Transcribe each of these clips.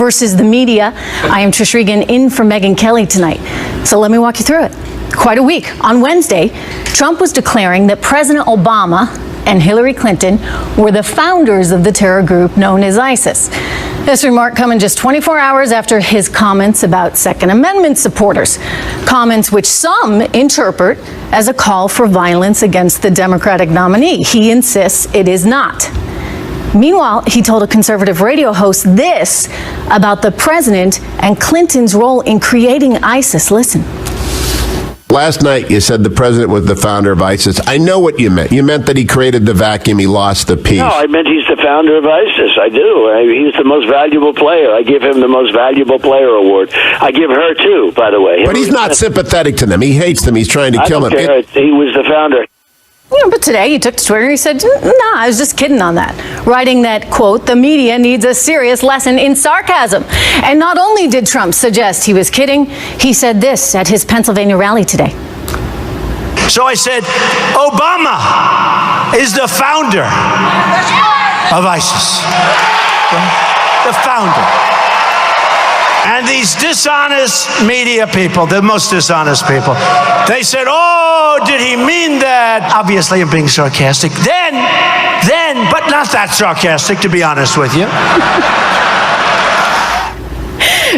versus the media. I am Trish Regan in for Megyn Kelly tonight. So let me walk you through it. Quite a week. On Wednesday, Trump was declaring that President Obama and Hillary Clinton were the founders of the terror group known as ISIS. This remark coming just 24 hours after his comments about Second Amendment supporters, comments which some interpret as a call for violence against the Democratic nominee. He insists it is not. Meanwhile, he told a conservative radio host this about the president and Clinton's role in creating ISIS. Listen. Last night, you said the president was the founder of ISIS. I know what you meant. You meant that he created the vacuum. He lost the peace. No, I meant he's the founder of ISIS. I do. He's the most valuable player. I give him the most valuable player award. I give her, too, by the way. But he's not sympathetic to them. He hates them. He's trying to kill them. He was the founder. Yeah, but today he took to Twitter and he said, nah, I was just kidding on that, writing that, quote, the media needs a serious lesson in sarcasm. And not only did Trump suggest he was kidding, he said this at his Pennsylvania rally today. So I said, Obama is the founder of ISIS. The founder. And these dishonest media people, the most dishonest people, they said, oh, did he mean that? Obviously, I'm being sarcastic. Then, but not that sarcastic, to be honest with you.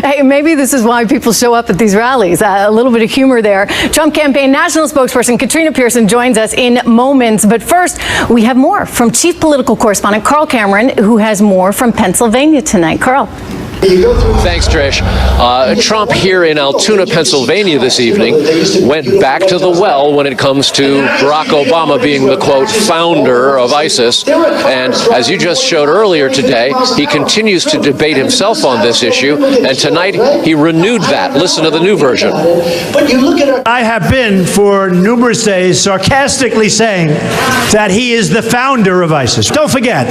Hey, maybe this is why people show up at these rallies. A little bit of humor there. Trump campaign national spokesperson Katrina Pearson joins us in moments. But first, we have more from chief political correspondent Carl Cameron, who has more from Pennsylvania tonight. Carl. Thanks, Trish. Trump here in Altoona, Pennsylvania this evening went back to the well when it comes to Barack Obama being the, quote, founder of ISIS. And as you just showed earlier today, he continues to debate himself on this issue. And tonight he renewed that. Listen to the new version. But you look at I have been for numerous days sarcastically saying that he is the founder of ISIS. Don't forget,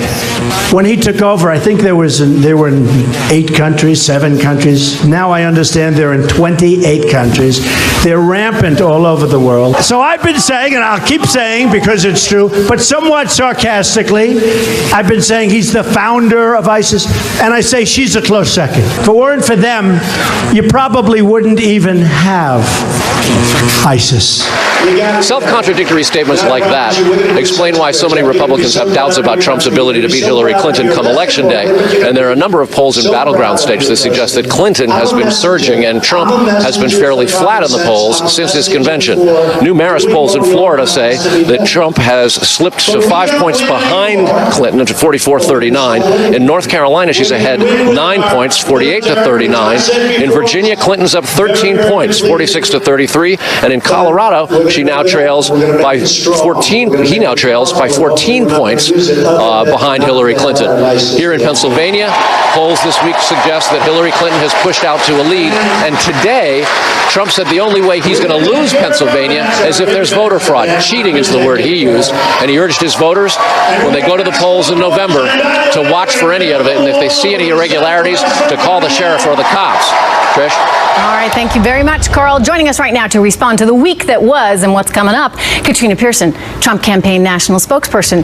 when he took over, I think they were in 8 countries, 7 countries. Now I understand they're in 28 countries. They're rampant all over the world. So I've been saying, and I'll keep saying because it's true, but somewhat sarcastically, I've been saying he's the founder of ISIS, and I say she's a close second. If it weren't for them, you probably wouldn't even have ISIS. Self-contradictory statements like that explain why so many Republicans have doubts about Trump's ability to beat Hillary Clinton come Election Day. And there are a number of polls in battleground states that suggest that Clinton has been surging and Trump has been fairly flat in the polls since his convention. New Marist polls in Florida say that Trump has slipped to 5 points behind Clinton at 44-39. In North Carolina, she's ahead 9 points, 48-39. In Virginia, Clinton's up 13 points, 46-33. And in Colorado, she now trails by 14. He now trails by 14 points behind Hillary Clinton. Here in Pennsylvania, polls this week suggest that Hillary Clinton has pushed out to a lead. And today, Trump said the only way he's going to lose Pennsylvania is if there's voter fraud. Cheating is the word he used. And he urged his voters, when they go to the polls in November, to watch for any of it. And if they see any irregularities, to call the sheriff or the cops. Trish? All right, thank you very much, Carl. Joining us right now to respond to the week that was and what's coming up, Katrina Pearson, Trump campaign national spokesperson.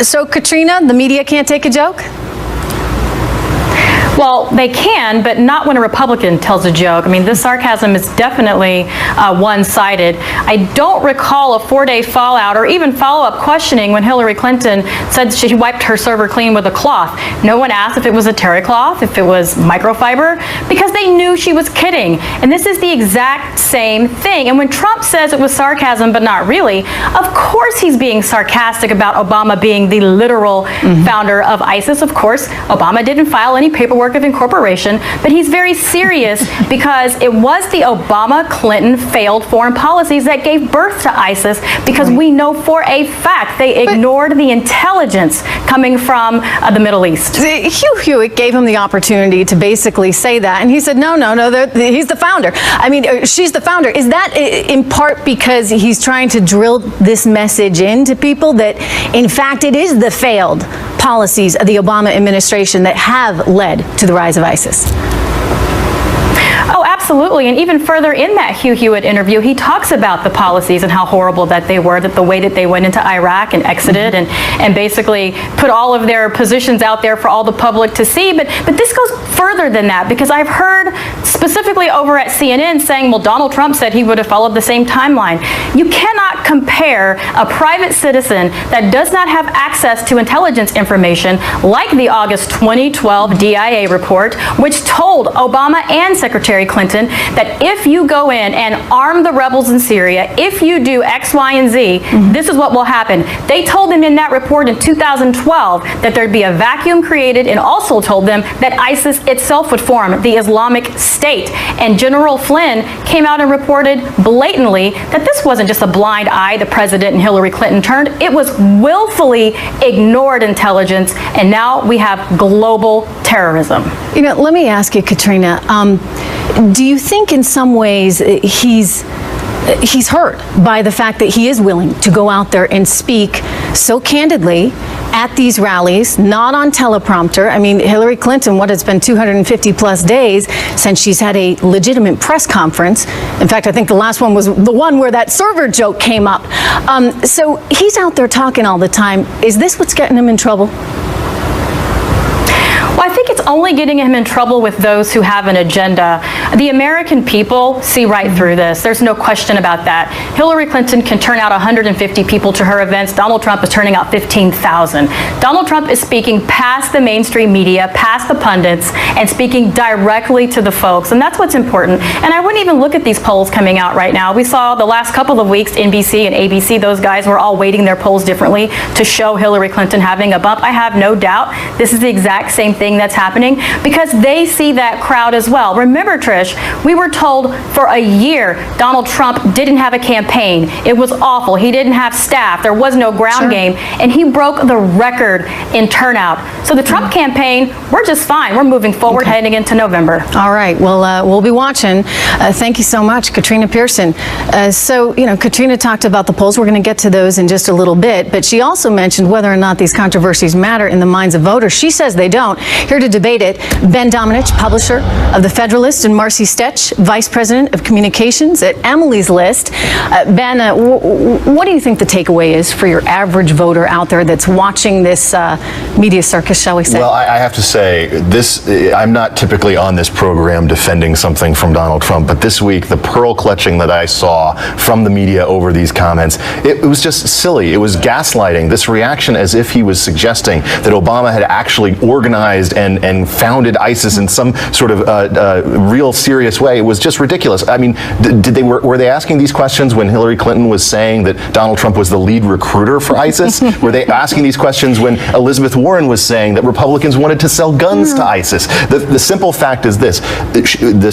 So, Katrina, the media can't take a joke? Well, they can, but not when a Republican tells a joke. I mean, this sarcasm is definitely one-sided. I don't recall a 4-day fallout or even follow-up questioning when Hillary Clinton said she wiped her server clean with a cloth. No one asked if it was a terry cloth, if it was microfiber, because they knew she was kidding. And this is the exact same thing. And when Trump says it was sarcasm, but not really, of course he's being sarcastic about Obama being the literal founder of ISIS. Of course, Obama didn't file any paperwork of incorporation, but he's very serious because it was the Obama-Clinton failed foreign policies that gave birth to ISIS, because we know for a fact they ignored the intelligence coming from the Middle East. Hugh Hewitt gave him the opportunity to basically say that, and he said, no, he's the founder. I mean, she's the founder. Is that in part because he's trying to drill this message into people that, in fact, it is the failed policies of the Obama administration that have led to the rise of ISIS? Oh, absolutely. Absolutely, and even further in that Hugh Hewitt interview, he talks about the policies and how horrible that they were, that the way that they went into Iraq and exited and basically put all of their positions out there for all the public to see. But this goes further than that, because I've heard specifically over at CNN saying, well, Donald Trump said he would have followed the same timeline. You cannot compare a private citizen that does not have access to intelligence information like the August 2012 DIA report, which told Obama and Secretary Clinton that if you go in and arm the rebels in Syria, if you do X, Y, and Z, this is what will happen. They told them in that report in 2012 that there'd be a vacuum created, and also told them that ISIS itself would form, the Islamic State. And General Flynn came out and reported blatantly that this wasn't just a blind eye the president and Hillary Clinton turned. It was willfully ignored intelligence, and now we have global terrorism. You know, let me ask you, Katrina, do you think in some ways he's hurt by the fact that he is willing to go out there and speak so candidly at these rallies, not on teleprompter? I mean, Hillary Clinton, it's been 250 plus days since she's had a legitimate press conference. In fact, I think the last one was the one where that server joke came up. So he's out there talking all the time. Is this what's getting him in trouble? Well, I think it's only getting him in trouble with those who have an agenda. The American people see right through this. There's no question about that. Hillary Clinton can turn out 150 people to her events. Donald Trump is turning out 15,000. Donald Trump is speaking past the mainstream media, past the pundits, and speaking directly to the folks. And that's what's important. And I wouldn't even look at these polls coming out right now. We saw the last couple of weeks, NBC and ABC, those guys were all weighting their polls differently to show Hillary Clinton having a bump. I have no doubt this is the exact same thing that's happening, because they see that crowd as well. Remember, Trish, we were told for a year Donald Trump didn't have a campaign. It was awful. He didn't have staff. There was no ground game, and he broke the record in turnout. So the Trump campaign, we're just fine. We're moving forward heading into November. All right. Well, we'll be watching. Thank you so much, Katrina Pearson. So, you know, Katrina talked about the polls. We're going to get to those in just a little bit, but she also mentioned whether or not these controversies matter in the minds of voters. She says they don't. Here to debate it, Ben Domenech, publisher of The Federalist, and Marcy Stech, Vice President of Communications at Emily's List. Ben, what do you think the takeaway is for your average voter out there that's watching this media circus, shall we say? Well, I have to say, I'm not typically on this program defending something from Donald Trump, but this week, the pearl clutching that I saw from the media over these comments, it was just silly. It was gaslighting, this reaction as if he was suggesting that Obama had actually organized and founded ISIS in some sort of real serious way. It was just ridiculous. I mean, were they asking these questions when Hillary Clinton was saying that Donald Trump was the lead recruiter for ISIS? Were they asking these questions when Elizabeth Warren was saying that Republicans wanted to sell guns to ISIS? The simple fact is this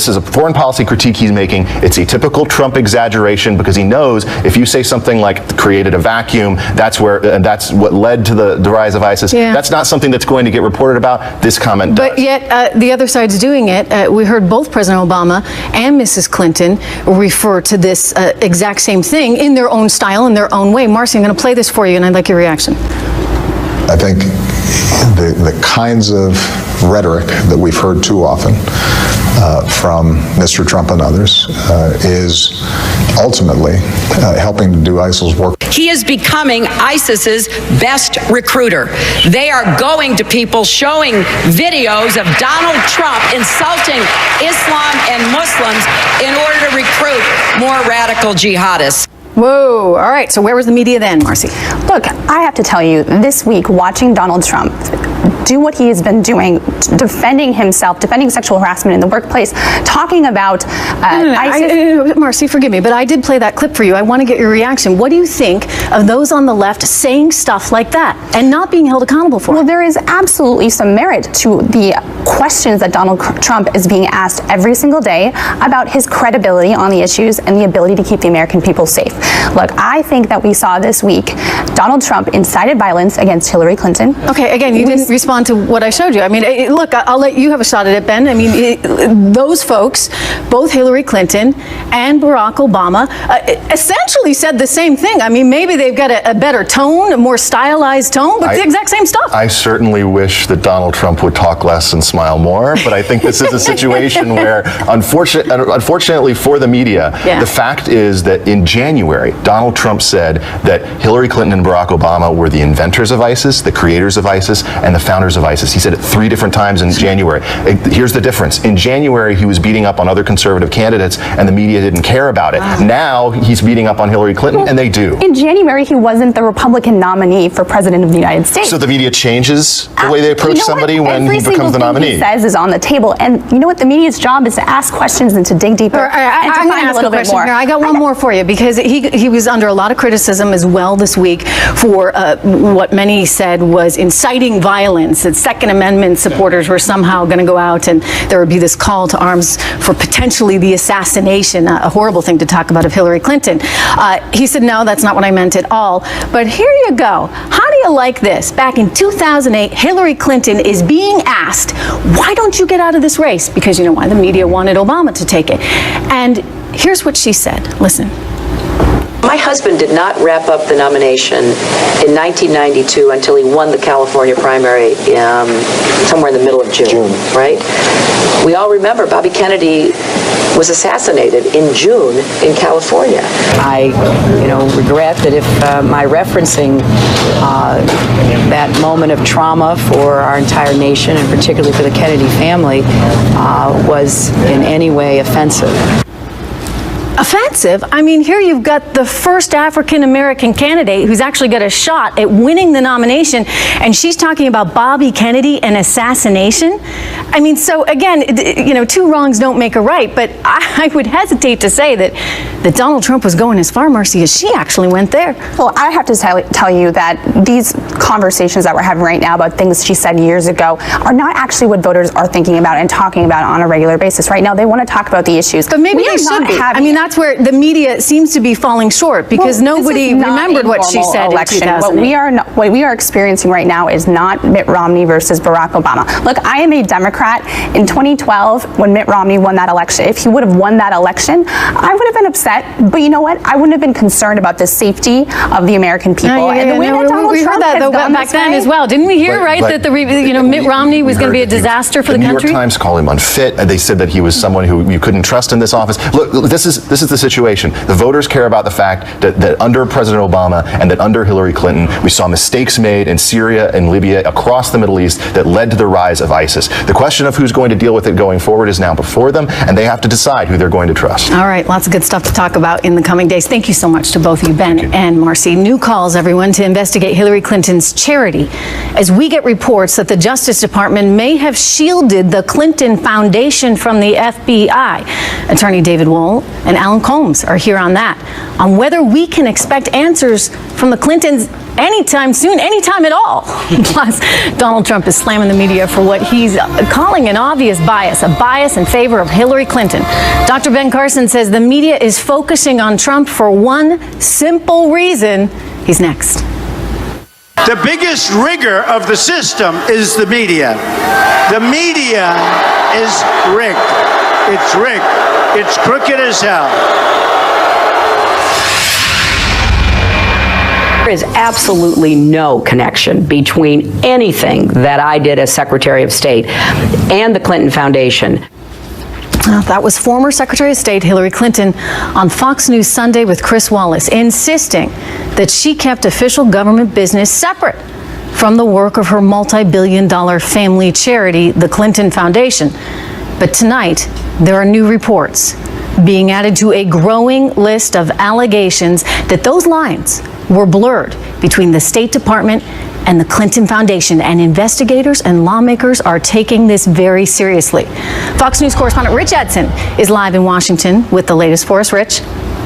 is a foreign policy critique he's making. It's a typical Trump exaggeration, because he knows if you say something like created a vacuum, that's what led to the rise of ISIS. Yeah. That's not something that's going to get reported about. This comment does. But yet, the other side's doing it. We heard both President Obama and Mrs. Clinton refer to this exact same thing in their own style, in their own way. Marcy, I'm going to play this for you, and I'd like your reaction. I think the kinds of rhetoric that we've heard too often from Mr. Trump and others is ultimately helping to do ISIL's work. He is becoming ISIS's best recruiter. They are going to people showing videos of Donald Trump insulting Islam and Muslims in order to recruit more radical jihadists. Whoa. All right. So where was the media then, Marcy? Look, I have to tell you, this week, watching Donald Trump do what he has been doing, defending himself, defending sexual harassment in the workplace, talking about ISIS. Marcy, forgive me, but I did play that clip for you. I want to get your reaction. What do you think of those on the left saying stuff like that and not being held accountable for it? Well, there is absolutely some merit to the questions that Donald Trump is being asked every single day about his credibility on the issues and the ability to keep the American people safe. Look, I think that we saw this week Donald Trump incited violence against Hillary Clinton. Okay, again, you didn't respond respond to what I showed you. I mean, look, I'll let you have a shot at it, Ben. I mean, those folks, both Hillary Clinton and Barack Obama, essentially said the same thing. I mean, maybe they've got a better tone, a more stylized tone, but the exact same stuff. I certainly wish that Donald Trump would talk less and smile more, but I think this is a situation where, unfortunately for the media, the fact is that in January, Donald Trump said that Hillary Clinton and Barack Obama were the inventors of ISIS, the creators of ISIS, and the founders of ISIS. He said it 3 different times in January. Here's the difference. In January, he was beating up on other conservative candidates, and the media didn't care about it. Now, he's beating up on Hillary Clinton, and they do. In January, he wasn't the Republican nominee for President of the United States. So the media changes the way they approach somebody when he becomes the nominee. Every single thing he says is on the table. And you know what? The media's job is to ask questions and to dig deeper and to find a little bit more. Here. I got one more for you, because he was under a lot of criticism as well this week for what many said was inciting violence, that Second Amendment supporters were somehow going to go out and there would be this call to arms for potentially the assassination, a horrible thing to talk about, of Hillary Clinton. He said, no, that's not what I meant at all. But here you go. How do you like this? Back in 2008, Hillary Clinton is being asked, why don't you get out of this race? Because you know why? The media wanted Obama to take it. And here's what she said. Listen. My husband did not wrap up the nomination in 1992 until he won the California primary somewhere in the middle of June, right? We all remember Bobby Kennedy was assassinated in June in California. I, regret that if my referencing that moment of trauma for our entire nation, and particularly for the Kennedy family, was in any way offensive. Offensive? I mean, here you've got the first African-American candidate who's actually got a shot at winning the nomination, and she's talking about Bobby Kennedy and assassination. I mean, so again, 2 wrongs don't make a right, but I would hesitate to say that Donald Trump was going as far, Marcy, as she actually went there. Well, I have to tell you that these conversations that we're having right now about things she said years ago are not actually what voters are thinking about and talking about on a regular basis. Right now, they want to talk about the issues. But maybe they should be. I mean, that's where the media seems to be falling short, because nobody remembered what she said in 2008. What we are experiencing right now is not Mitt Romney versus Barack Obama. Look, I am a Democrat. In 2012, when Mitt Romney won that election, if he would have won that election, I would have been upset. But you know what? I wouldn't have been concerned about the safety of the American people. We heard that though back then as well, didn't we hear? That Mitt Romney was going to be a disaster for the country. The New York Times called him unfit, and they said that he was someone who you couldn't trust in this office. Look, this is the situation. The voters care about the fact that under President Obama and that under Hillary Clinton, we saw mistakes made in Syria and Libya, across the Middle East, that led to the rise of ISIS. The question of who's going to deal with it going forward is now before them, and they have to decide who they're going to trust. All right, lots of good stuff to talk about in the coming days. Thank you so much to both you, Ben and Marcy. New calls, everyone, to investigate Hillary Clinton's charity, as we get reports that the Justice Department may have shielded the Clinton Foundation from the FBI. Attorney David Wohl and Alan Combs are here on that, on whether we can expect answers from the Clintons anytime soon, anytime at all. Plus, Donald Trump is slamming the media for what he's calling an obvious bias, a bias in favor of Hillary Clinton. Dr. Ben Carson says the media is focusing on Trump for one simple reason. He's next. The biggest rigor of the system is the media. The media is rigged. It's rigged. It's crooked as hell. There is absolutely no connection between anything that I did as Secretary of State and the Clinton Foundation. That was former Secretary of State Hillary Clinton on Fox News Sunday with Chris Wallace, insisting that she kept official government business separate from the work of her multi-billion-dollar family charity, the Clinton Foundation. But tonight, there are new reports being added to a growing list of allegations that those lines were blurred between the State Department and the Clinton Foundation, and investigators and lawmakers are taking this very seriously. Fox News correspondent Rich Edson is live in Washington with the latest for us. Rich?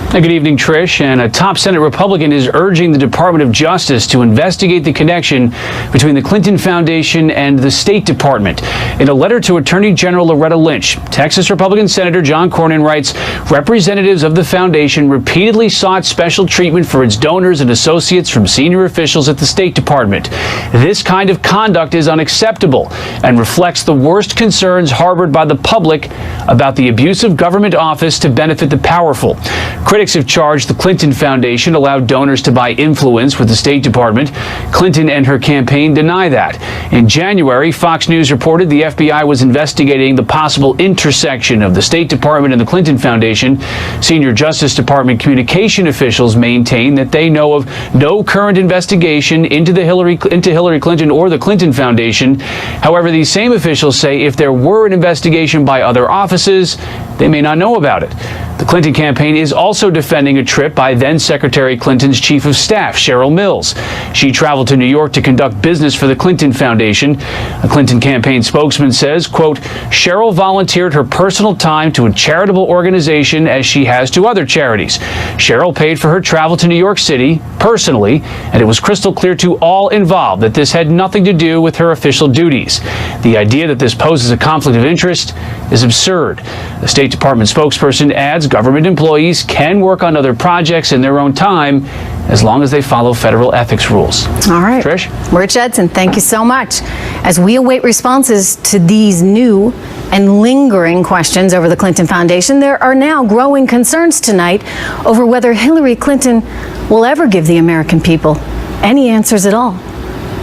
Good evening, Trish. And a top Senate Republican is urging the Department of Justice to investigate the connection between the Clinton Foundation and the State Department. In a letter to Attorney General Loretta Lynch, Texas Republican Senator John Cornyn writes, representatives of the foundation repeatedly sought special treatment for its donors and associates from senior officials at the State Department. This kind of conduct is unacceptable and reflects the worst concerns harbored by the public about the abuse of government office to benefit the powerful. Critics have charged the Clinton Foundation allowed donors to buy influence with the State Department. Clinton and her campaign deny that. In January, Fox News reported the FBI was investigating the possible intersection of the State Department and the Clinton Foundation. Senior Justice Department communication officials maintain that they know of no current investigation into Hillary Clinton or the Clinton Foundation. However, these same officials say if there were an investigation by other offices, they may not know about it. The Clinton campaign is also defending a trip by then-Secretary Clinton's chief of staff, Cheryl Mills. She traveled to New York to conduct business for the Clinton Foundation. A Clinton campaign spokesman says, quote, Cheryl volunteered her personal time to a charitable organization as she has to other charities. Cheryl paid for her travel to New York City personally, and it was crystal clear to all involved that this had nothing to do with her official duties. The idea that this poses a conflict of interest is absurd. The State Department spokesperson adds government employees can work on other projects in their own time as long as they follow federal ethics rules. All right. Trish? Rich Edson, thank you so much. As we await responses to these new and lingering questions over the Clinton Foundation, there are now growing concerns tonight over whether Hillary Clinton will ever give the American people any answers at all.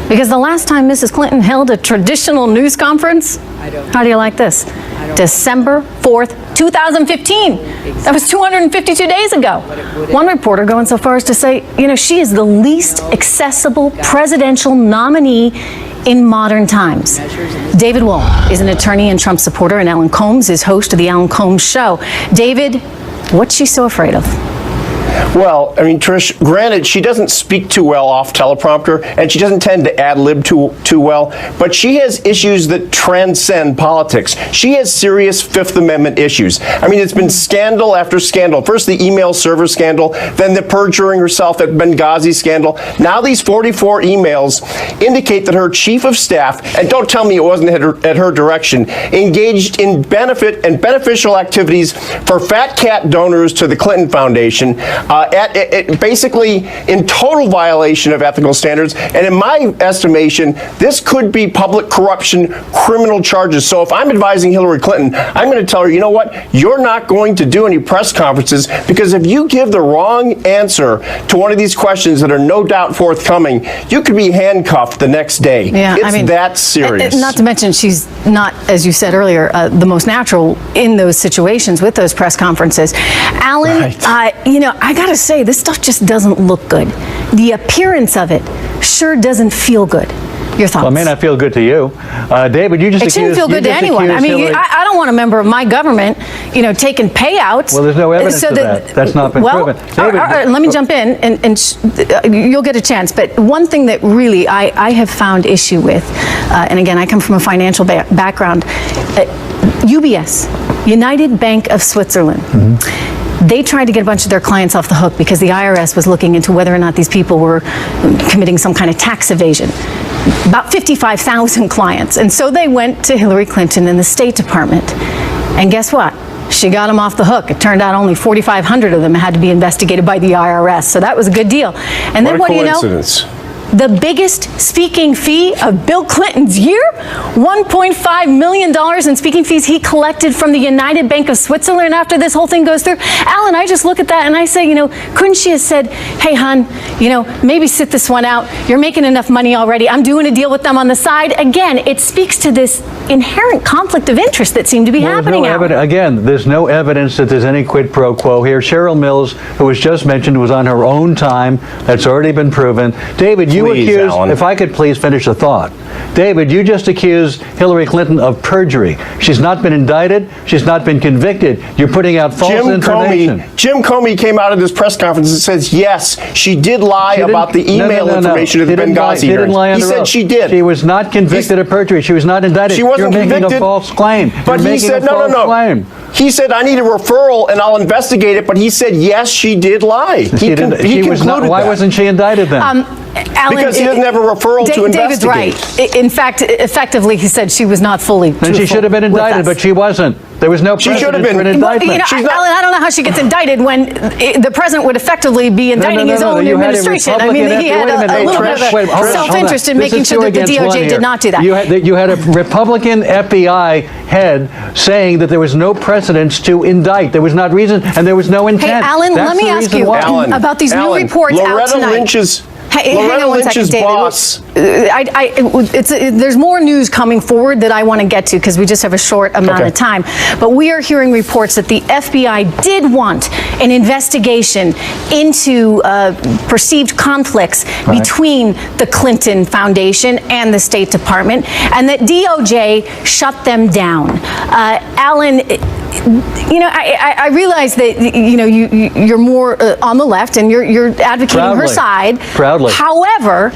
Because the last time Mrs. Clinton held a traditional news conference, how do you like this? December 4th, 2015. That was 252 days ago. One reporter going so far as to say, she is the least accessible presidential nominee in modern times. David Wohl is an attorney and Trump supporter, and Ellen Combs is host of the Ellen Combs Show. David, what's she so afraid of? Well, Trish, granted, she doesn't speak too well off teleprompter, and she doesn't tend to ad-lib too well, but she has issues that transcend politics. She has serious Fifth Amendment issues. It's been scandal after scandal. First, the email server scandal, then the perjuring herself at Benghazi scandal. Now these 44 emails indicate that her chief of staff, and don't tell me it wasn't at her direction, engaged in beneficial activities for fat cat donors to the Clinton Foundation, basically in total violation of ethical standards. And in my estimation, this could be public corruption criminal charges. So if I'm advising Hillary Clinton, I'm going to tell her, you know what, you're not going to do any press conferences, because if you give the wrong answer to one of these questions that are no doubt forthcoming, you could be handcuffed the next day. Yeah, it's that serious. Not to mention she's not, as you said earlier, the most natural in those situations with those press conferences. Alan, right. I gotta say, this stuff just doesn't look good. The appearance of it sure doesn't feel good. Your thoughts? Well, it may not feel good to you. David, you just accused... It shouldn't feel good to anyone. I don't want a member of my government, taking payouts. Well, there's no evidence of that. That's not been proven. David, let me jump in, and you'll get a chance. But one thing that really I have found issue with, and again, I come from a financial background, UBS, United Bank of Switzerland, they tried to get a bunch of their clients off the hook because the IRS was looking into whether or not these people were committing some kind of tax evasion. About 55,000 clients. And so they went to Hillary Clinton and the State Department. And guess what? She got them off the hook. It turned out only 4,500 of them had to be investigated by the IRS. So that was a good deal. And then what do you know? The biggest speaking fee of Bill Clinton's year, $1.5 million in speaking fees he collected from the United Bank of Switzerland after this whole thing goes through. Alan, I just look at that and I say, couldn't she have said, hey, hon, maybe sit this one out. You're making enough money already. I'm doing a deal with them on the side. Again, it speaks to this inherent conflict of interest that seemed to be happening. Again, there's no evidence that there's any quid pro quo here. Cheryl Mills, who was just mentioned, was on her own time. That's already been proven. David, you accused, Alan. If I could please finish the thought. David, you just accused Hillary Clinton of perjury. She's not been indicted. She's not been convicted. You're putting out false information. Jim Comey came out of this press conference and says, yes, she did lie about the email information at the Benghazi hearings. He said she did. She was not convicted of perjury. She was not indicted. She wasn't convicted. You're making a false claim. But he said, no. He said, I need a referral and I'll investigate it, but he said, yes, she did lie. He concluded why that. wasn't she indicted then? Alan, because he doesn't have a referral to investigate. David's right. In fact, effectively, he said she was not fully truthful. Then she should have been indicted, but she wasn't. There was no precedent for an indictment. Alan, I don't know how she gets indicted when the president would effectively be indicting his own administration. I mean, he had a little bit of self-interest in making sure that the DOJ did not do that. You had a Republican FBI head saying that there was no precedence to indict. There was not reason, and there was no intent. Hey, Alan, let me ask you about these new reports out tonight. Loretta Lynch's boss. There's more news coming forward that I want to get to because we just have a short amount of time. But we are hearing reports that the FBI did want an investigation into perceived conflicts between the Clinton Foundation and the State Department, and that DOJ shut them down. Alan, I realize that you're more on the left and you're advocating her side. Proudly. However,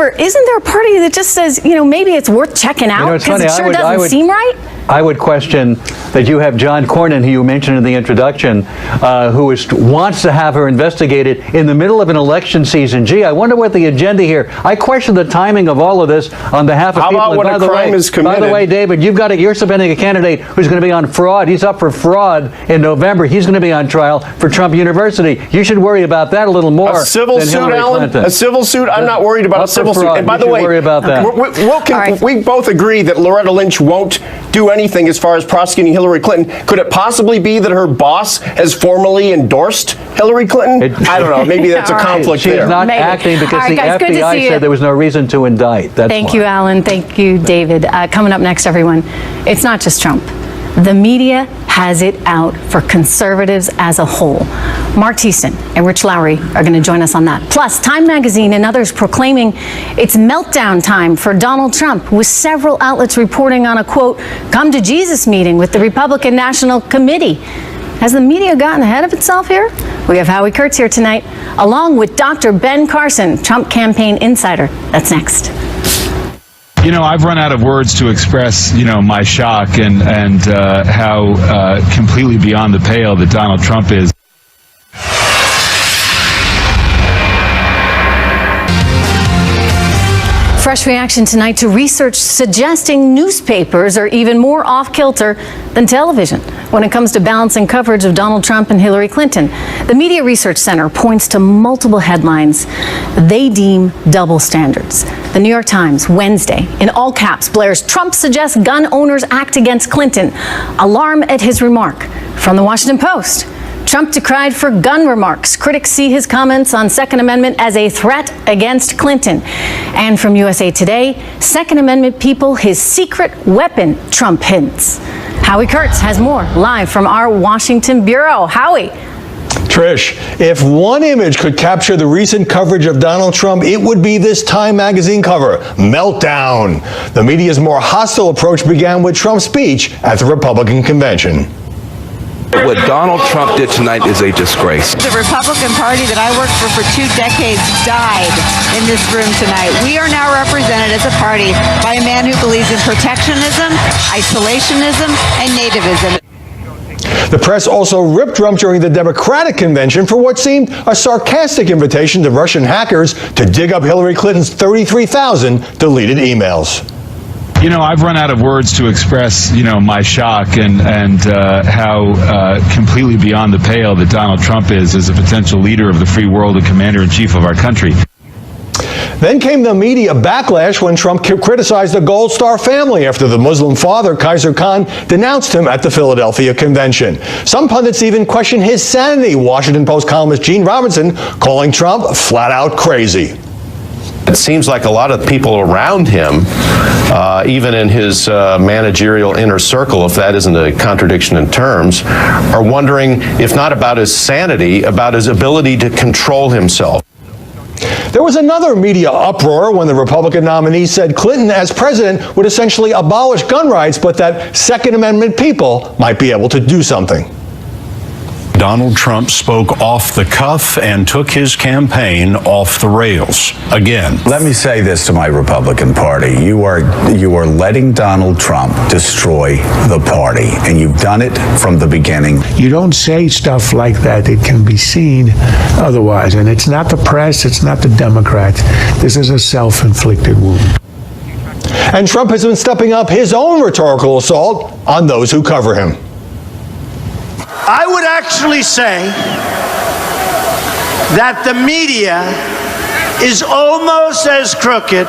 isn't there a party that just says, maybe it's worth checking out because it sure doesn't seem right? I would question that you have John Cornyn, who you mentioned in the introduction, who wants to have her investigated in the middle of an election season. Gee, I wonder what the agenda here. I question the timing of all of this on behalf of people. How about when a crime is committed? By the way, David, you're submitting a candidate who's going to be on fraud. He's up for fraud in November. He's going to be on trial for Trump University. You should worry about that a little more. A civil than suit, Hillary Alan? Clinton. A civil suit? I'm not worried about a civil suit. And by the way, worry about that. We both agree that Loretta Lynch won't do anything as far as prosecuting Hillary Clinton. Could it possibly be that her boss has formally endorsed Hillary Clinton? I don't know. Maybe that's a conflict there. She's not acting because the FBI said there was no reason to indict. Thank you, Alan. Thank you, David. Coming up next, everyone, it's not just Trump. The media has it out for conservatives as a whole. Mark Thiessen and Rich Lowry are going to join us on that. Plus, Time Magazine and others proclaiming it's meltdown time for Donald Trump, with several outlets reporting on a, quote, come to Jesus meeting with the Republican National Committee. Has the media gotten ahead of itself here? We have Howie Kurtz here tonight, along with Dr. Ben Carson, Trump campaign insider. That's next. I've run out of words to express, my shock and how completely beyond the pale that Donald Trump is. Fresh reaction tonight to research suggesting newspapers are even more off-kilter than television when it comes to balancing coverage of Donald Trump and Hillary Clinton. The Media Research Center points to multiple headlines they deem double standards. The New York Times, Wednesday, in all caps, blares, Trump suggests gun owners act against Clinton. Alarm at his remark. From the Washington Post, Trump decried for gun remarks. Critics see his comments on Second Amendment as a threat against Clinton. And from USA Today, Second Amendment people his secret weapon, Trump hints. Howie Kurtz has more live from our Washington bureau. Howie. Trish, if one image could capture the recent coverage of Donald Trump, it would be this Time magazine cover, Meltdown. The media's more hostile approach began with Trump's speech at the Republican convention. What Donald Trump did tonight is a disgrace. The Republican Party that I worked for 2 decades died in this room tonight. We are now represented as a party by a man who believes in protectionism, isolationism, and nativism. The press also ripped Trump during the Democratic convention for what seemed a sarcastic invitation to Russian hackers to dig up Hillary Clinton's 33,000 deleted emails. I've run out of words to express, my shock and how completely beyond the pale that Donald Trump is as a potential leader of the free world and commander-in-chief of our country. Then came the media backlash when Trump criticized the Gold Star family after the Muslim father, Kaiser Khan, denounced him at the Philadelphia convention. Some pundits even questioned his sanity, Washington Post columnist Gene Robinson calling Trump flat out crazy. It seems like a lot of people around him, even in his managerial inner circle, if that isn't a contradiction in terms, are wondering, if not about his sanity, about his ability to control himself. There was another media uproar when the Republican nominee said Clinton, as president, would essentially abolish gun rights, but that Second Amendment people might be able to do something. Donald Trump spoke off the cuff and took his campaign off the rails again. Let me say this to my Republican Party. You are letting Donald Trump destroy the party, and you've done it from the beginning. You don't say stuff like that. It can be seen otherwise. And it's not the press, it's not the Democrats. This is a self-inflicted wound. And Trump has been stepping up his own rhetorical assault on those who cover him. I would actually say that the media is almost as crooked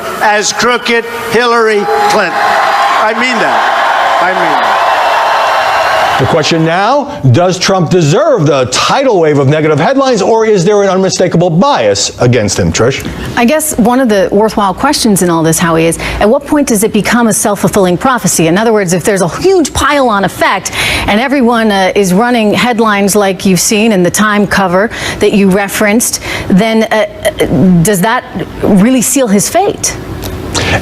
Hillary Clinton. I mean that. The question now, does Trump deserve the tidal wave of negative headlines, or is there an unmistakable bias against him, Trish? I guess one of the worthwhile questions in all this, Howie, is at what point does it become a self-fulfilling prophecy? In other words, if there's a huge pile-on effect and everyone is running headlines like you've seen in the Time cover that you referenced, then does that really seal his fate?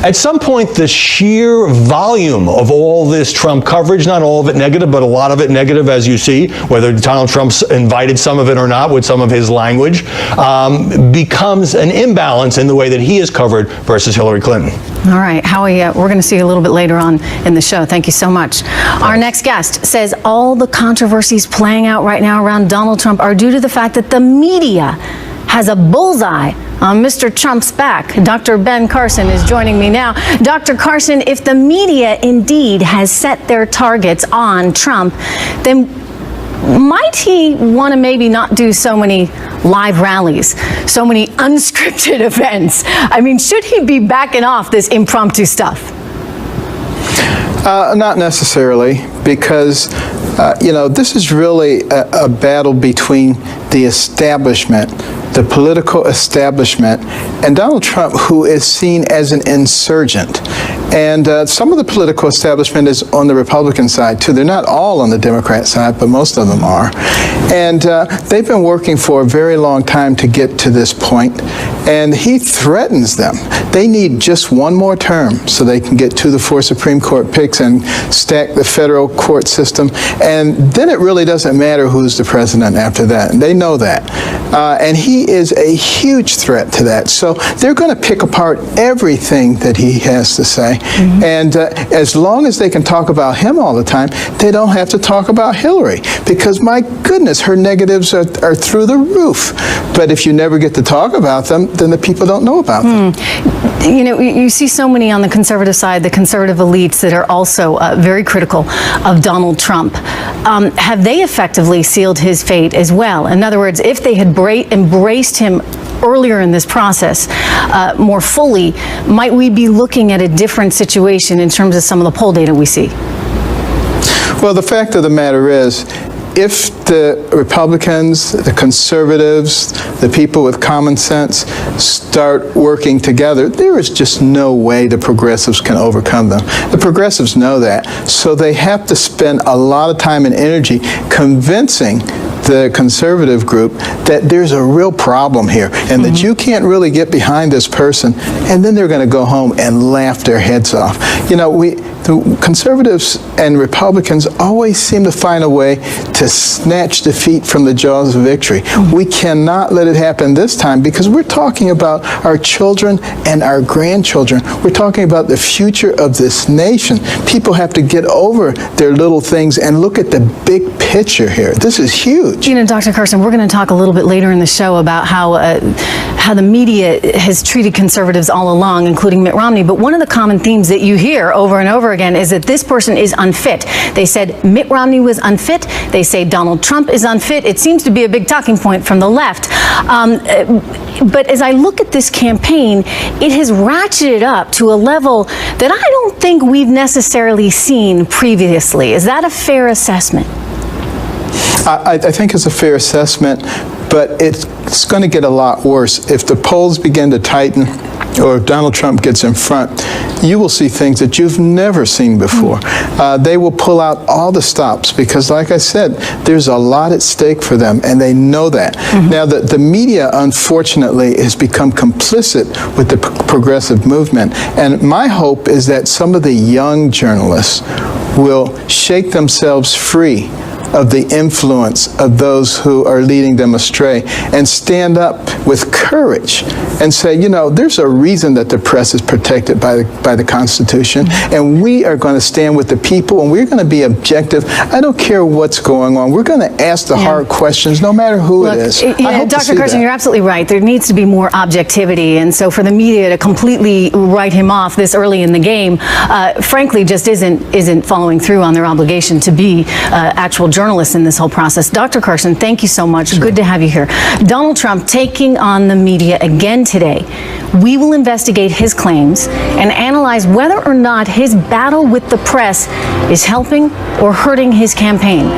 At some point, the sheer volume of all this Trump coverage, not all of it negative, but a lot of it negative, as you see, whether Donald Trump's invited some of it or not with some of his language, becomes an imbalance in the way that he is covered versus Hillary Clinton. All right, Howie, we're going to see you a little bit later on in the show. Thank you so much. Our next guest says all the controversies playing out right now around Donald Trump are due to the fact that the media has a bullseye on Mr. Trump's back. Dr. Ben Carson is joining me now. Dr. Carson, if the media indeed has set their targets on Trump, then might he want to maybe not do so many live rallies, so many unscripted events? I mean, should he be backing off this impromptu stuff? Not necessarily, because this is really a battle between the establishment, the political establishment, and Donald Trump, who is seen as an insurgent. And some of the political establishment is on the Republican side, too. They're not all on the Democrat side, but most of them are. And they've been working for a very long time to get to this point, and he threatens them. They need just one more term so they can get 2 of the 4 Supreme Court picks and stack the federal court system. And then it really doesn't matter who's the president after that. And they know that. And he is a huge threat to that. So they're going to pick apart everything that he has to say. Mm-hmm. And as long as they can talk about him all the time, they don't have to talk about Hillary. Because, my goodness, her negatives are through the roof. But if you never get to talk about them, then the people don't know about them. You know, you see so many on the conservative side, the conservative elites that are also very critical of Donald Trump. Have they effectively sealed his fate as well? In other words, if they had embraced him earlier in this process more fully, might we be looking at a different situation in terms of some of the poll data we see? Well, the fact of the matter is, if the Republicans, the conservatives, the people with common sense start working together, there is just no way the progressives can overcome them. The progressives know that. So they have to spend a lot of time and energy convincing the conservative group that there's a real problem here and that you can't really get behind this person, and then they're going to go home and laugh their heads off. You know, the conservatives and Republicans always seem to find a way to snatch defeat from the jaws of victory. We cannot let it happen this time, because we're talking about our children and our grandchildren. We're talking about the future of this nation. People have to get over their little things and look at the big picture here. This is huge. You know, Dr. Carson, we're going to talk a little bit later in the show about how the media has treated conservatives all along, including Mitt Romney. But one of the common themes that you hear over and over again is that this person is unfit. They said Mitt Romney was unfit. They say Donald Trump is unfit. It seems to be a big talking point from the left. But as I look at this campaign, it has ratcheted up to a level that I don't think we've necessarily seen previously. Is that a fair assessment? I think it's a fair assessment, but it's going to get a lot worse. If the polls begin to tighten, or if Donald Trump gets in front, you will see things that you've never seen before. They will pull out all the stops because, like I said, there's a lot at stake for them, and they know that. Now, the media, unfortunately, has become complicit with the progressive movement, and my hope is that some of the young journalists will shake themselves free of the influence of those who are leading them astray and stand up with courage and say, you know, there's a reason that the press is protected by the Constitution, and we are going to stand with the people, and we're going to be objective. I don't care what's going on. We're going to ask the hard questions, no matter who it is. I hope to see Dr. Carson, that. you're absolutely right. There needs to be more objectivity, and so for the media to completely write him off this early in the game, frankly, just isn't following through on their obligation to be actual journalists in this whole process. Dr. Carson, thank you so much. Good to have you here. Donald Trump taking on the media again today. We will investigate his claims and analyze whether or not his battle with the press is helping or hurting his campaign.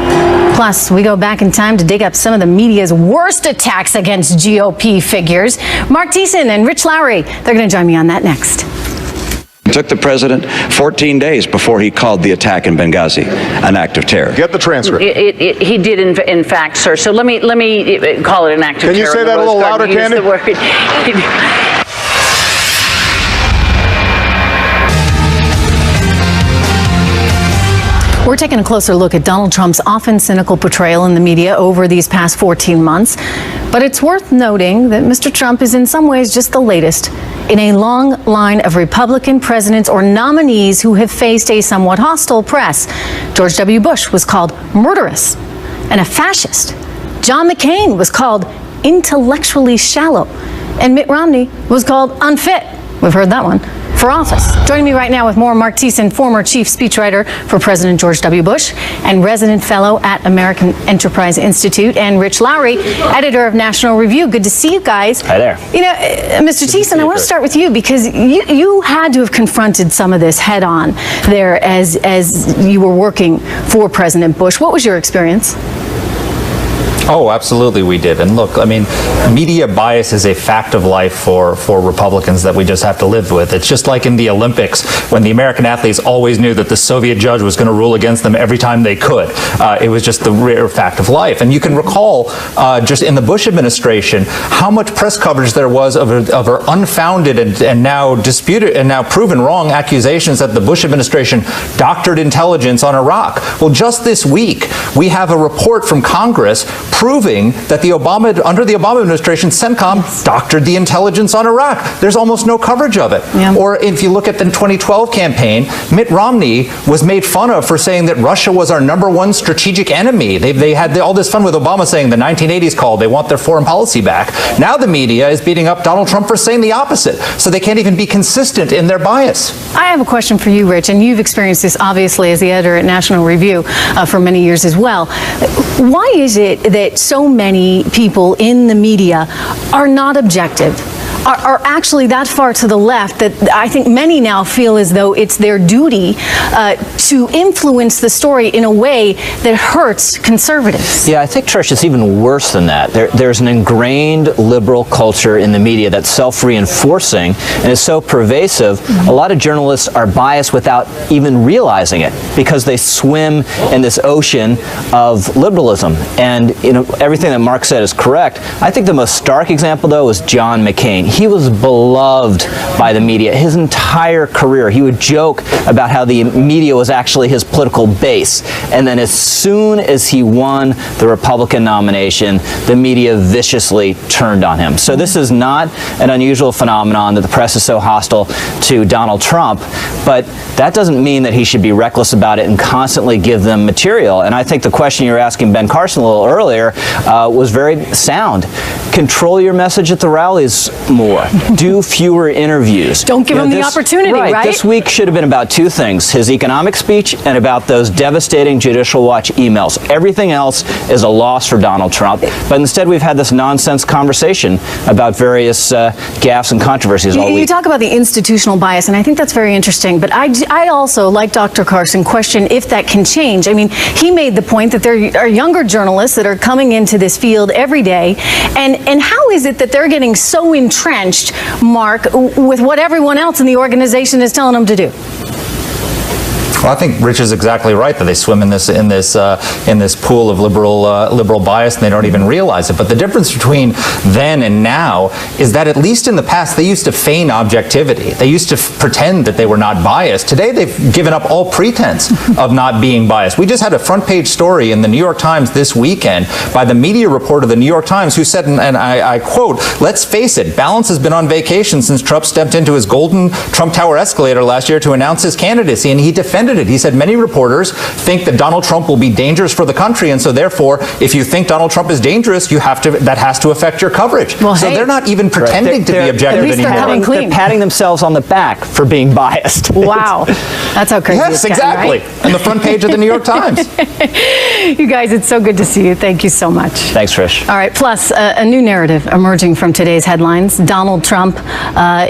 Plus, we go back in time to dig up some of the media's worst attacks against GOP figures. Mark Thiessen and Rich Lowry, they're going to join me on that next. It took the president 14 days before he called the attack in Benghazi an act of terror. Get the transcript. He did, in fact, sir. So let me call it an act of terror. Can you say that a little louder, Candy? We're taking a closer look at Donald Trump's often cynical portrayal in the media over these past 14 months. But it's worth noting that Mr. Trump is in some ways just the latest in a long line of Republican presidents or nominees who have faced a somewhat hostile press. George W. Bush was called murderous and a fascist. John McCain was called intellectually shallow. And Mitt Romney was called unfit. We've heard that one. For office. Joining me right now with more, Mark Thiessen, former chief speechwriter for President George W. Bush and resident fellow at American Enterprise Institute, and Rich Lowry, editor of National Review. Good to see you guys. Hi there. You know, Mr. Thiessen, I want to start with you because you had to have confronted some of this head on there as you were working for President Bush. What was your experience? Oh, absolutely we did. And look, I mean, media bias is a fact of life for Republicans that we just have to live with. It's just like in the Olympics when the American athletes always knew that the Soviet judge was going to rule against them every time they could. It was just the rare fact of life. And you can recall just in the Bush administration how much press coverage there was of her unfounded and now disputed and now proven wrong accusations that the Bush administration doctored intelligence on Iraq. Well, just this week, we have a report from Congress proving that under the Obama administration, CENTCOM doctored the intelligence on Iraq. There's almost no coverage of it. Yeah. Or if you look at the 2012 campaign, Mitt Romney was made fun of for saying that Russia was our #1 strategic enemy. They had all this fun with Obama saying the 1980s called, they want their foreign policy back. Now the media is beating up Donald Trump for saying the opposite. So they can't even be consistent in their bias. I have a question for you, Rich, and you've experienced this obviously as the editor at National Review for many years as well. Why is it that so many people in the media are not objective, are actually that far to the left that I think many now feel as though it's their duty to influence the story in a way that hurts conservatives? Yeah, I think, Trish, it's even worse than that. There's an ingrained liberal culture in the media that's self-reinforcing and is so pervasive, a lot of journalists are biased without even realizing it because they swim in this ocean of liberalism. And, you know, everything that Mark said is correct. I think the most stark example, though, is John McCain. He was beloved by the media his entire career. He would joke about how the media was actually his political base. And then as soon as he won the Republican nomination, the media viciously turned on him. So this is not an unusual phenomenon that the press is so hostile to Donald Trump, but that doesn't mean that he should be reckless about it and constantly give them material. And I think the question you were asking Ben Carson a little earlier was very sound. Control your message at the rallies more. Do fewer interviews. Don't give him the opportunity, right? This week should have been about two things, his economic speech and about those devastating Judicial Watch emails. Everything else is a loss for Donald Trump. But instead, we've had this nonsense conversation about various gaffes and controversies all week. You talk about the institutional bias, and I think that's very interesting. But I also, like Dr. Carson, question if that can change. I mean, he made the point that there are younger journalists that are coming into this field every day. And how is it that they're getting so entrenched, Mark, with what everyone else in the organization is telling them to do? Well, I think Rich is exactly right that they swim in this pool of liberal bias and they don't even realize it. But the difference between then and now is that at least in the past they used to feign objectivity. They used to pretend that they were not biased. Today they've given up all pretense of not being biased. We just had a front page story in the New York Times this weekend by the media reporter of the New York Times who said, and I quote, "Let's face it, balance has been on vacation since Trump stepped into his golden Trump Tower escalator last year to announce his candidacy," and he defended it. He said many reporters think that Donald Trump will be dangerous for the country, and so therefore if you think Donald Trump is dangerous, that has to affect your coverage. Well, so they're not even pretending to be objective anymore. They're patting themselves on the back for being biased. Wow. That's how crazy Yes, it's gotten, exactly. right? On the front page of the New York Times. You guys, it's so good to see you. Thank you so much. Thanks, Trish. All right, plus a new narrative emerging from today's headlines. Donald Trump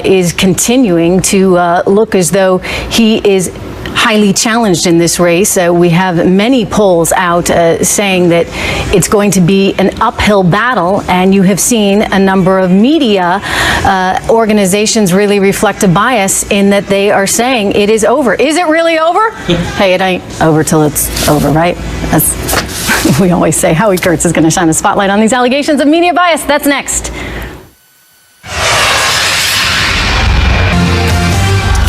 is continuing to look as though he is highly challenged in this race. We have many polls out saying that it's going to be an uphill battle, and you have seen a number of media organizations really reflect a bias in that they are saying it is over. Is it really over? Hey, it ain't over till it's over, right? As we always say, Howie Kurtz is going to shine a spotlight on these allegations of media bias. That's next.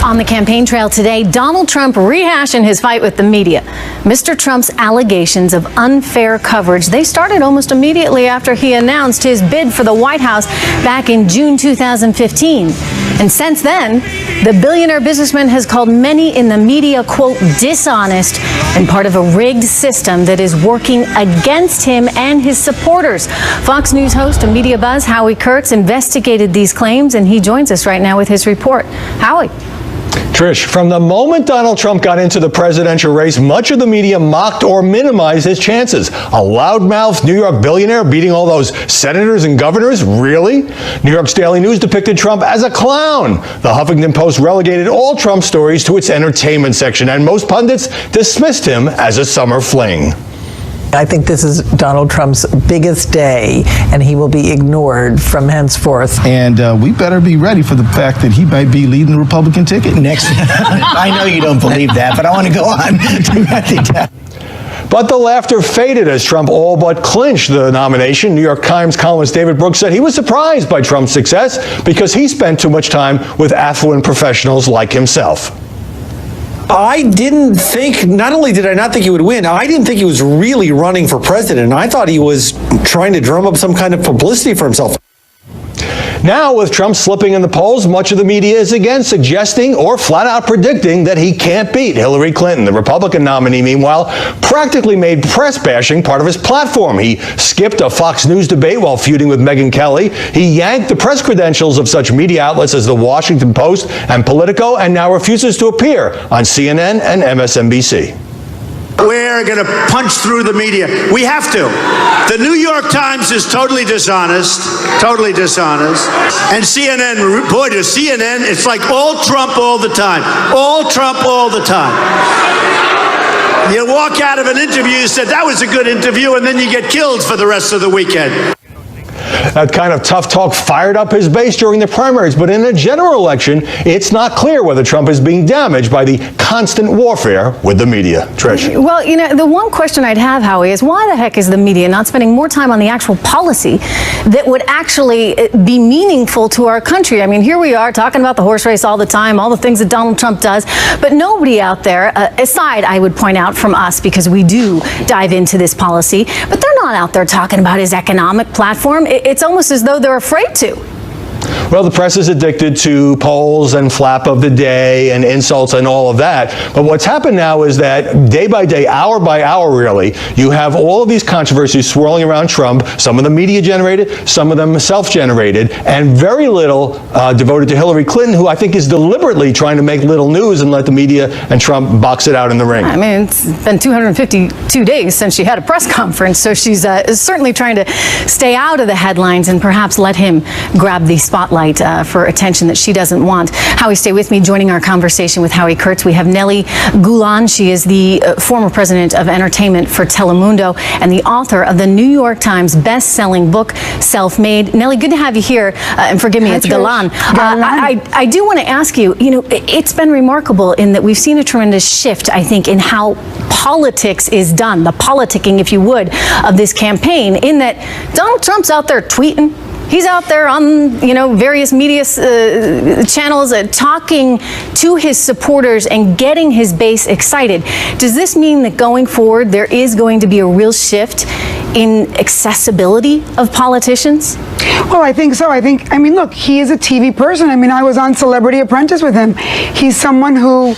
On the campaign trail today, Donald Trump rehashing his fight with the media. Mr. Trump's allegations of unfair coverage, they started almost immediately after he announced his bid for the White House back in June 2015. And since then, the billionaire businessman has called many in the media, quote, dishonest and part of a rigged system that is working against him and his supporters. Fox News host of Media Buzz, Howie Kurtz, investigated these claims, and he joins us right now with his report. Howie. Trish, from the moment Donald Trump got into the presidential race, much of the media mocked or minimized his chances. A loudmouth New York billionaire beating all those senators and governors? Really? New York's Daily News depicted Trump as a clown. The Huffington Post relegated all Trump stories to its entertainment section, and most pundits dismissed him as a summer fling. I think this is Donald Trump's biggest day, and he will be ignored from henceforth. And we better be ready for the fact that he might be leading the Republican ticket next. I know you don't believe that, but I want to go on. But the laughter faded as Trump all but clinched the nomination. New York Times columnist David Brooks said he was surprised by Trump's success because he spent too much time with affluent professionals like himself. I didn't think, not only did I not think he would win, I didn't think he was really running for president. I thought he was trying to drum up some kind of publicity for himself. Now, with Trump slipping in the polls, much of the media is again suggesting or flat out predicting that he can't beat Hillary Clinton. The Republican nominee, meanwhile, practically made press bashing part of his platform. He skipped a Fox News debate while feuding with Megyn Kelly. He yanked the press credentials of such media outlets as The Washington Post and Politico, and now refuses to appear on CNN and MSNBC. We're going to punch through the media. We have to. The New York Times is totally dishonest. And CNN, boy, to CNN, it's like all Trump all the time. All Trump all the time. You walk out of an interview, you said, that was a good interview, and then you get killed for the rest of the weekend. That kind of tough talk fired up his base during the primaries, but in a general election, it's not clear whether Trump is being damaged by the constant warfare with the media. Trish. Well, you know, the one question I'd have, Howie, is why the heck is the media not spending more time on the actual policy that would actually be meaningful to our country? I mean, here we are talking about the horse race all the time, all the things that Donald Trump does, but nobody out there, aside, I would point out, from us, because we do dive into this policy, but they're not out there talking about his economic platform. It's almost as though they're afraid to. Well, the press is addicted to polls and flap of the day and insults and all of that. But what's happened now is that day by day, hour by hour, really, you have all of these controversies swirling around Trump, some of them media-generated, some of them self-generated, and very little devoted to Hillary Clinton, who I think is deliberately trying to make little news and let the media and Trump box it out in the ring. I mean, it's been 252 days since she had a press conference, so she's certainly trying to stay out of the headlines and perhaps let him grab the spotlight spotlight for attention that she doesn't want. Howie, stay with me. Joining our conversation with Howie Kurtz, we have Nellie Goulan. She is the former president of entertainment for Telemundo and the author of the New York Times best-selling book, Self-Made. Nellie, good to have you here. And forgive me, it's Goulan. I do want to ask you, it's been remarkable in that we've seen a tremendous shift, I think, in how politics is done, the politicking, if you would, of this campaign, in that Donald Trump's out there tweeting. He's out there on, various media channels talking to his supporters and getting his base excited. Does this mean that going forward there is going to be a real shift in accessibility of politicians? Well, I think so. Look, he is a TV person. I was on Celebrity Apprentice with him. He's someone who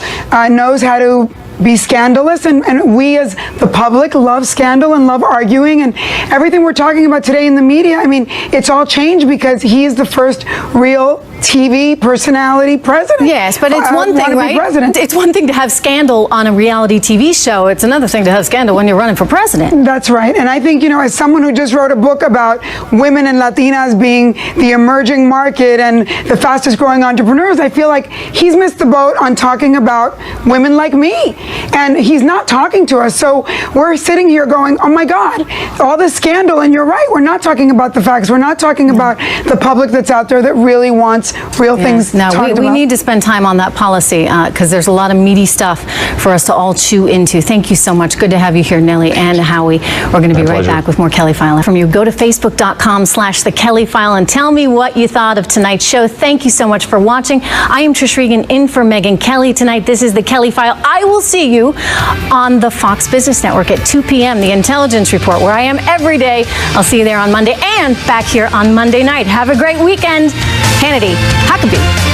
knows how to be scandalous, and we as the public love scandal and love arguing, and everything we're talking about today in the media, it's all changed because he is the first real TV personality president. Yes, but it's one thing, right? It's one thing to have scandal on a reality TV show. It's another thing to have scandal when you're running for president. That's right. And I think, as someone who just wrote a book about women and Latinas being the emerging market and the fastest growing entrepreneurs, I feel like he's missed the boat on talking about women like me. And he's not talking to us. So we're sitting here going, oh my God, all this scandal. And you're right, we're not talking about the facts. We're not talking about the public that's out there that really wants real things. No, we need to spend time on that policy because there's a lot of meaty stuff for us to all chew into. Thank you so much. Good to have you here, Nellie and Howie. We're going to be right back with more Kelly File from you. Go to facebook.com/The Kelly File and tell me what you thought of tonight's show. Thank you so much for watching. I am Trish Regan in for Megyn Kelly tonight. This is The Kelly File. I will see you on the Fox Business Network at 2 p.m. The Intelligence Report, where I am every day. I'll see you there on Monday and back here on Monday night. Have a great weekend. Hannity Huckabee is